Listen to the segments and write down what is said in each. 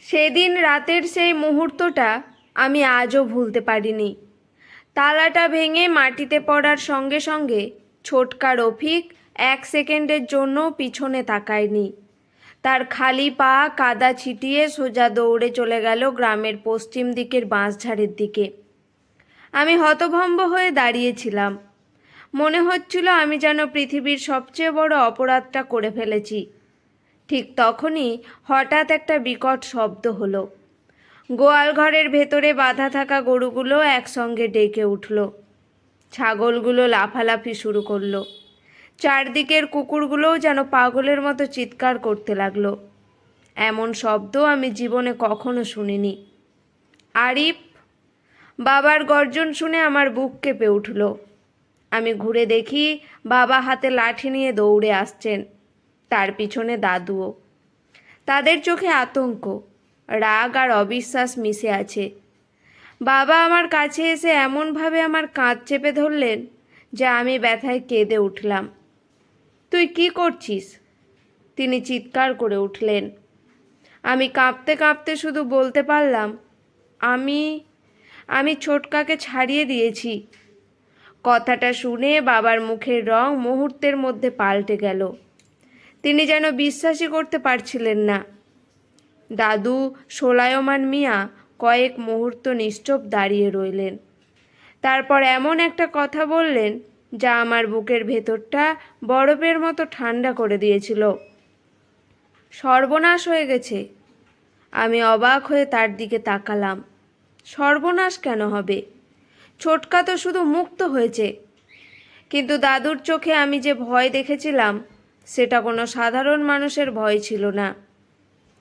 সেদিন রাতের সেই মুহূর্তটা আমি আজও ভুলতে পারিনি। তালাটা ভেঙে মাটিতে পড়ার সঙ্গে সঙ্গে ছোটকা রফিক 1 সেকেন্ডের জন্য পিছনে তাকায়নি। তার খালি পা কাদা ছিটিয়ে সোজা দৌড়ে চলে গেল গ্রামের পশ্চিম দিকের বাঁশঝাড়ের দিকে। আমি হতভম্ব হয়ে দাঁড়িয়েছিলাম। মনে হচ্ছিল আমি যেন পৃথিবীর সবচেয়ে বড় অপরাধটা করে ফেলেছি। ঠিক তখনই হঠাৎ একটা বিকট শব্দ হলো। গোয়াল ঘরের ভেতরে বাঁধা থাকা গরুগুলো একসঙ্গে ডেকে উঠল। ছাগলগুলো লাফালাফি শুরু করলো। চারদিকের কুকুরগুলোও যেন পাগলের মতো চিৎকার করতে লাগলো। এমন শব্দ আমি জীবনে কখনো শুনিনি। আরিফ! বাবার গর্জন শুনে আমার বুক কেঁপে উঠল। আমি ঘুরে দেখি বাবা হাতে লাঠি নিয়ে দৌড়ে আসছেন, তার পিছনে দাদুও। তাদের চোখে আতঙ্ক, রাগ আর অবিশ্বাস মিশে আছে। বাবা আমার কাছে এসে এমনভাবে আমার কাঁধ চেপে ধরলেন যে আমি ব্যথায় কেঁদে উঠলাম। তুই কি করছিস? তিনি চিৎকার করে উঠলেন। আমি কাঁপতে কাঁপতে শুধু বলতে পারলাম, আমি আমি ছোটকাকে ছাড়িয়ে দিয়েছি। কথাটা শুনে বাবার মুখের রং মুহূর্তের মধ্যে পাল্টে গেল। তিনি যেন বিশ্বাসই করতে পারছিলেন না। দাদু সোলায়মান মিয়া কয়েক মুহূর্ত নিশ্চুপ দাঁড়িয়ে রইলেন। তারপর এমন একটা কথা বললেন যা আমার বুকের ভেতরটা বরফের মতো ঠান্ডা করে দিয়েছিল। সর্বনাশ হয়ে গেছে। আমি অবাক হয়ে তার দিকে তাকালাম। সর্বনাশ কেন হবে? ছোটকা তো শুধু মুক্ত হয়েছে। কিন্তু দাদুর চোখে আমি যে ভয় দেখেছিলাম সেটা কোনো সাধারণ মানুষের ভয় ছিল না।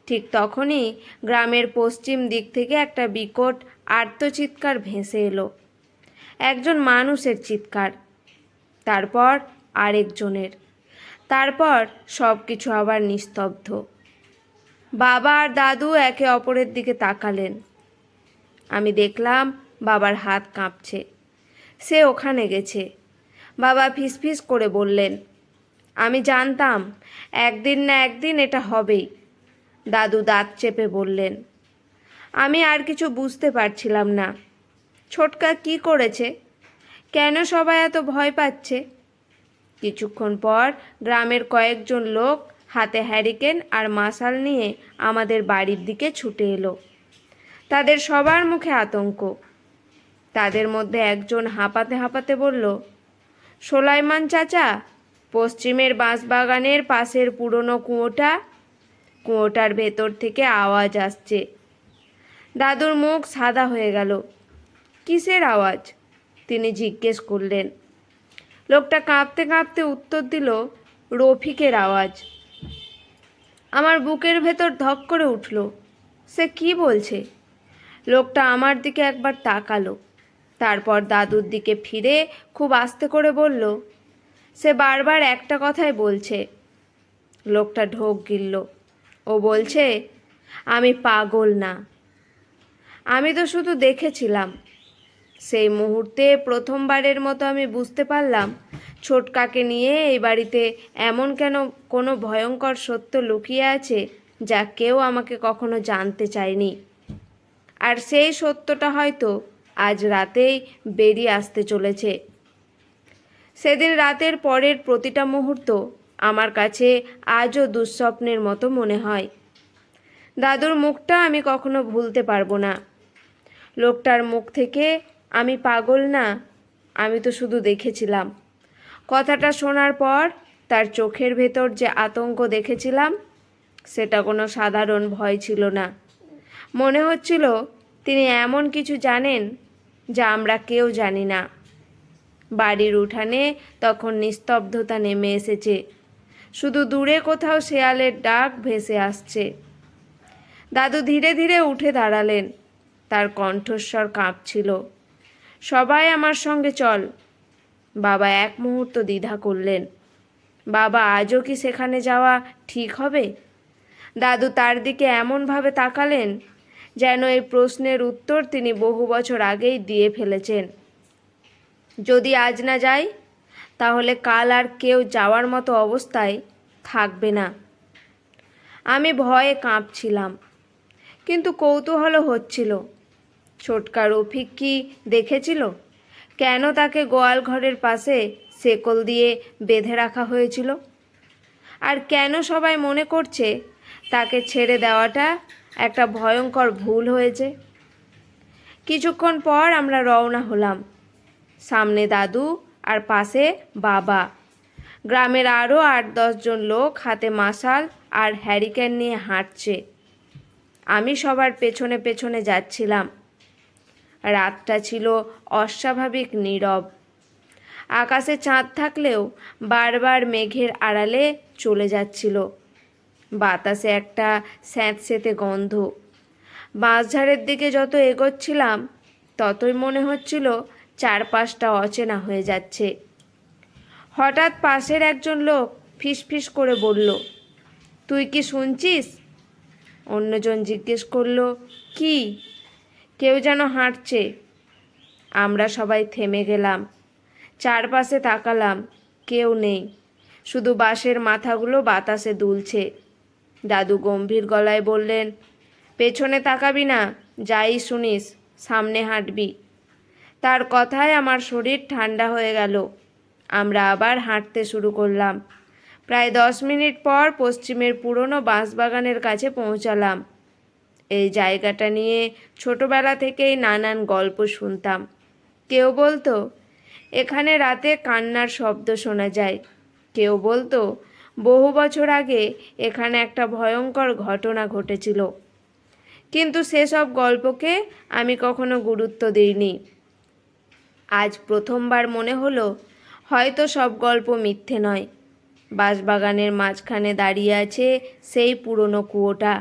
ঠিক তখনই গ্রামের পশ্চিম দিক থেকে একটা বিকট আর্তচিৎকার ভেসে এলো। একজন মানুষের চিৎকার, তারপর আরেকজনের, তারপর সব কিছু আবার নিস্তব্ধ। বাবা আর দাদু একে অপরের দিকে তাকালেন। আমি দেখলাম বাবার হাত কাঁপছে। সে ওখানে গেছে। বাবা ফিসফিস করে বললেন, আমি জানতাম একদিন না একদিন এটা হবেই। দাদু দাঁত চেপে বললেন। আমি আর কিছু বুঝতে পারছিলাম না। ছোটকা কি করেছে? কেন সবাই এত ভয় পাচ্ছে? কিছুক্ষণ পর গ্রামের কয়েকজন লোক হাতে হ্যারিকেন আর মশাল নিয়ে আমাদের বাড়ির দিকে ছুটে এলো। তাদের সবার মুখে আতঙ্ক। তাদের মধ্যে একজন হাঁপাতে হাঁপাতে বলল, সোলাইমান চাচা, পশ্চিমের বাঁশবাগানের পাশের পুরনো কুয়োটার ভেতর থেকে আওয়াজ আসছে। দাদুর মুখ সাদা হয়ে গেল। কিসের আওয়াজ? তিনি জিজ্ঞেস করলেন। লোকটা কাঁপতে কাঁপতে উত্তর দিল, রফিকের আওয়াজ। আমার বুকের ভেতর ধক করে উঠল। সে কি বলছে? লোকটা আমার দিকে একবার তাকালো, তারপর দাদুর দিকে ফিরে খুব আস্তে করে বলল, সে বারবার একটা কথাই বলছে। লোকটা ঢোক গিলল। ও বলছে, আমি পাগল না। আমি তো শুধু দেখেছিলাম। সেই মুহূর্তে প্রথমবারের মতো আমি বুঝতে পারলাম ছোটকাকে নিয়ে এই বাড়িতে এমন কেন কোনো ভয়ঙ্কর সত্য লুকিয়ে আছে যা কেউ আমাকে কখনো জানতে চায়নি। আর সেই সত্যটা হয়তো আজ রাতেই বেরিয়ে আসতে চলেছে। সেদিন রাতের পরের প্রতিটা মুহূর্ত আমার কাছে আজও দুঃস্বপ্নের মতো মনে হয়। দাদুর মুখটা আমি কখনো ভুলতে পারবো না। লোকটার মুখ থেকে আমি পাগল না, আমি তো শুধু দেখেছিলাম। কথাটা শোনার পর তার চোখের ভেতর যে আতঙ্ক দেখেছিলাম সেটা কোনো সাধারণ ভয় ছিল না। মনে হচ্ছিল তিনি এমন কিছু জানেন যা আমরা কেউ জানি না। বাড়ির উঠানে তখন নিস্তব্ধতা নেমে এসেছে। শুধু দূরে কোথাও শেয়ালের ডাক ভেসে আসছে। দাদু ধীরে ধীরে উঠে দাঁড়ালেন। তার কণ্ঠস্বর কাঁপছিল, সবাই আমার সঙ্গে চল। বাবা এক মুহূর্ত দ্বিধা করলেন। বাবা, আজও কি সেখানে যাওয়া ঠিক হবে? দাদু তার দিকে এমনভাবে তাকালেন যেন এই প্রশ্নের উত্তর তিনি বহু বছর আগেই দিয়ে ফেলেছেন। যদি আজ না যাই তাহলে কাল আর কেউ যাওয়ার মতো অবস্থায় থাকবে না। আমি ভয়ে কাঁপছিলাম, কিন্তু কৌতূহল হচ্ছিল, ছোটকা রফিক কি দেখেছিল? কেন তাকে গোয়াল ঘরের পাশে শেকল দিয়ে বেঁধে রাখা হয়েছিল? আর কেন সবাই মনে করছে তাকে ছেড়ে দেওয়াটা একটা ভয়ঙ্কর ভুল হয়েছে? কিছুক্ষণ পর আমরা রওনা হলাম। সামনে দাদু আর পাশে বাবা। গ্রামের আরও 8-10 জন লোক হাতে মশাল আর হ্যারিকেন নিয়ে হাঁটছে। আমি সবার পেছনে পেছনে যাচ্ছিলাম। রাতটা ছিল অস্বাভাবিক নীরব। আকাশে চাঁদ থাকলেও বারবার মেঘের আড়ালে চলে যাচ্ছিল। বাতাসে একটা স্যাঁতসেঁতে গন্ধ। বাঁশঝাড়ের দিকে যত এগোচ্ছিলাম ততই মনে হচ্ছিল চারপাশটা অচেনা হয়ে যাচ্ছে। হঠাৎ পাশের একজন লোক ফিসফিস করে বলল, তুই কি শুনছিস? অন্যজন জিজ্ঞেস করলো, কি? কেউ যেন হাঁটছে। আমরা সবাই থেমে গেলাম। চারপাশে তাকালাম, কেউ নেই, শুধু বাঁশের মাথাগুলো বাতাসে দুলছে। দাদু গম্ভীর গলায় বললেন, পেছনে তাকাবি না, যাই শুনিস সামনে হাঁটবি। তার কথায় আমার শরীর ঠান্ডা হয়ে গেল। আমরা আবার হাঁটতে শুরু করলাম। প্রায় 10 মিনিট পর পশ্চিমের পুরনো বাঁশবাগানের কাছে পৌঁছালাম। এই জায়গাটা নিয়ে ছোটবেলা থেকেই নানান গল্প শুনতাম। কেউ বলতো এখানে রাতে কান্নার শব্দ শোনা যায়, কেউ বলতো বহু বছর আগে এখানে একটা ভয়ঙ্কর ঘটনা ঘটেছিল। কিন্তু সেসব গল্পকে আমি কখনো গুরুত্ব দিইনি। আজ প্রথমবার মনে হলো হয়তো সব গল্প মিথ্যে নয়। বাঁশবাগানের মাঝখানে দাঁড়িয়ে আছে সেই পুরনো কুয়োটা,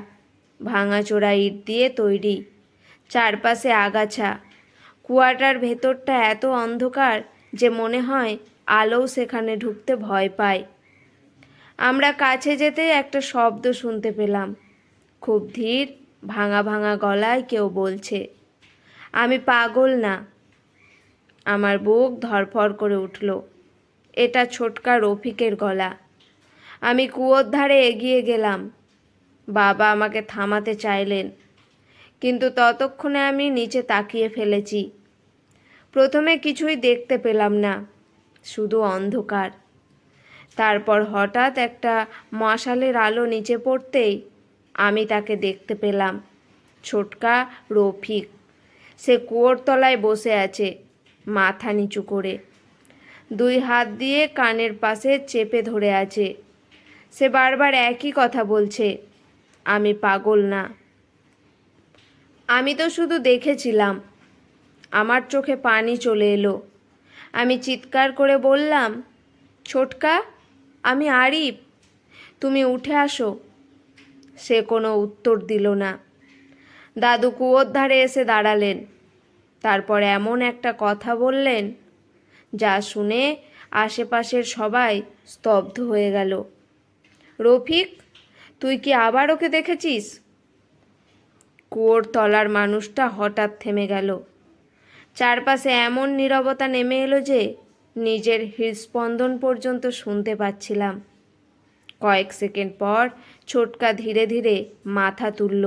ভাঙাচোরা ইট দিয়ে তৈরি, চারপাশে আগাছা। কুয়াটার ভেতরটা এত অন্ধকার যে মনে হয় আলোও সেখানে ঢুকতে ভয় পায়। আমরা কাছে যেতেই একটা শব্দ শুনতে পেলাম, খুব ধীর, ভাঙা ভাঙা গলায় কেউ বলছে, আমি পাগল না। আমার বুক ধড়ফড় করে উঠল। এটা ছোটকা রফিকের গলা। আমি কুয়োর ধারে এগিয়ে গেলাম। বাবা আমাকে থামাতে চাইলেন, কিন্তু ততক্ষণে আমি নিচে তাকিয়ে ফেলেছি। প্রথমে কিছুই দেখতে পেলাম না, শুধু অন্ধকার। তারপর হঠাৎ একটা মশালের আলো নিচে পড়তেই আমি তাকে দেখতে পেলাম। ছোটকা রফিক। সে কুয়োর তলায় বসে আছে, মাথা নিচু করে, 2 হাত দিয়ে কানের পাশে চেপে ধরে আছে। সে বারবার একই কথা বলছে, আমি পাগল না। আমি তো শুধু দেখেছিলাম। আমার চোখে পানি চলে এলো। আমি চিৎকার করে বললাম, ছোটকা, আমি আরিফ, তুমি উঠে আসো। সে কোনো উত্তর দিল না। দাদু কুয়োর ধারে এসে দাঁড়ালেন। তারপর এমন একটা কথা বললেন যা শুনে আশেপাশের সবাই স্তব্ধ হয়ে গেল। রফিক, তুই কি আবার ওকে দেখেছিস? কুয়োর তলার মানুষটা হঠাৎ থেমে গেল। চারপাশে এমন নীরবতা নেমে এলো যে নিজের হৃদস্পন্দন পর্যন্ত শুনতে পাচ্ছিলাম। কয়েক সেকেন্ড পর ছোটকা ধীরে ধীরে মাথা তুলল।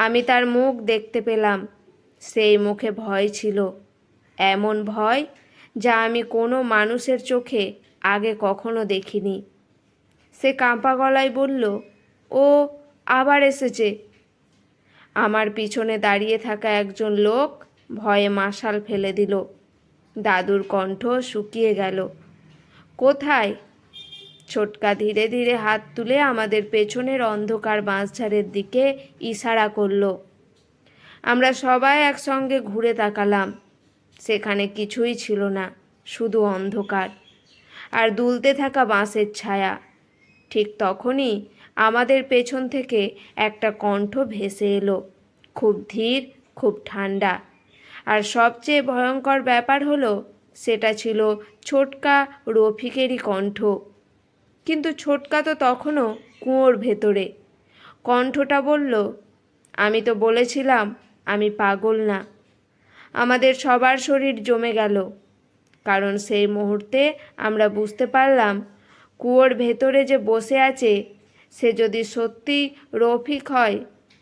আমি তার মুখ দেখতে পেলাম। সেই মুখে ভয় ছিল, এমন ভয় যা আমি কোনো মানুষের চোখে আগে কখনো দেখিনি। সে কাঁপা গলায় বলল, ও আবার এসেছে। আমার পিছনে দাঁড়িয়ে থাকা একজন লোক ভয়ে মশাল ফেলে দিল। দাদুর কণ্ঠ শুকিয়ে গেল। কোথায়? ছোটকা ধীরে ধীরে হাত তুলে আমাদের পেছনের অন্ধকার বাঁশঝাড়ের দিকে ইশারা করল। আমরা সবাই একসঙ্গে ঘুরে তাকালাম। সেখানে কিছুই ছিল না, শুধু অন্ধকার আর দুলতে থাকা বাঁশের ছায়া। ঠিক তখনই আমাদের পেছন থেকে একটা কণ্ঠ ভেসে এলো, খুব ধীর, খুব ঠান্ডা। আর সবচেয়ে ভয়ঙ্কর ব্যাপার হলো সেটা ছিল ছোটকা রফিকেরই কণ্ঠ। কিন্তু ছোটকা তো তখনও কুয়োর ভেতরে। কণ্ঠটা বলল, আমি তো বলেছিলাম আমি পাগল না। আমাদের সবার শরীর জমে গেল, কারণ সেই মুহূর্তে আমরা বুঝতে পারলাম কুয়োর ভেতরে যে বসে আছে সে যদি সত্যি রফিক হয়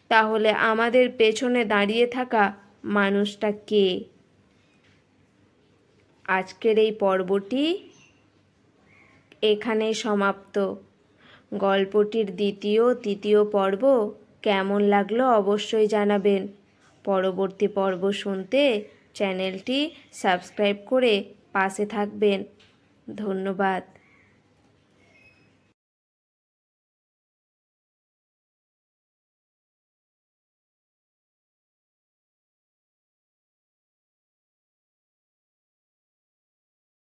তাহলে আমাদের পেছনে দাঁড়িয়ে থাকা মানুষটা কে? আজকের এই পর্বটি এখানেই সমাপ্ত। গল্পটির দ্বিতীয় তৃতীয় পর্ব কেমন লাগলো অবশ্যই জানাবেন। পরবর্তী পর্ব শুনতে চ্যানেলটি সাবস্ক্রাইব করে পাশে থাকবেন। ধন্যবাদ।